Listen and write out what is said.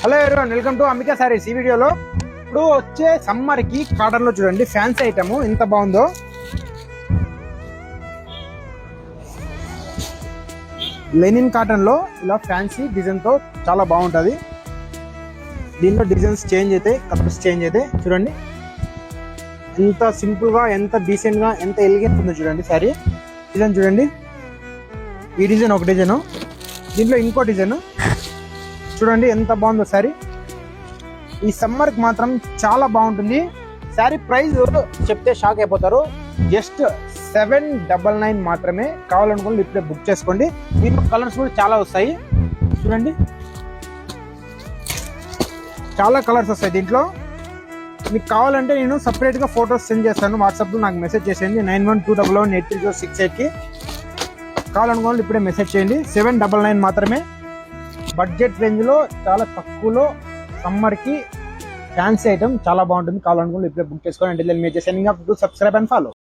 Hello everyone, welcome to Ambika saris. ఈ వీడియోలో ఇప్పుడు వచ్చే సమ్మర్ కి కాటన్ లో చూడండి ఫ్యాన్సీ ఐటమ్ ఎంత బాగుందో. లెనిన్ కాటన్ లో ఇలా ఫ్యాన్సీ డిజైన్ తో చాలా బాగుంటది. దీంట్లో డిజైన్స్ చేంజ్ అయితే, కలర్స్ చేంజ్ అయితే చూడండి ఎంత సింపుల్ గా, ఎంత డీసెంట్ గా, ఎంత ఎలిగెంట్ ఉందో చూడండి. సారీ డిజైన్ చూడండి, ఈ డిజైన్ ఒక డిజైన్, దీంట్లో ఇంకో డిజైన్ చూడండి ఎంత బాగుందో. సారీ ఈ సమ్మర్ కి మాత్రం చాలా బాగుంటుంది. సారీ ప్రైస్ చెప్తే షాక్ అయిపోతారు. జస్ట్ 799 మాత్రమే. కావాలనుకోండి ఇప్పుడే బుక్ చేసుకోండి. దీంట్లో కలర్స్ కూడా చాలా వస్తాయి చూడండి, చాలా కలర్స్ వస్తాయి దీంట్లో. మీకు కావాలంటే నేను సపరేట్ గా ఫొటోస్ సెండ్ చేస్తాను. వాట్సాప్ లో నాకు మెసేజ్ చేసేయండి 9122118368 కి. కావాలనుకోండి ఇప్పుడే మెసేజ్ చేయండి. 799 మాత్రమే. బడ్జెట్ రేంజ్ లో చాలా తక్కువలో సమ్మర్ కి ఫ్యాన్సీ ఐటమ్ చాలా బాగుంటుంది. కావాలనుకుంటే ఇప్పుడే బుక్ చేసుకోండి. అంటే మీరు సబ్స్క్రైబ్ అండ్ ఫాలో.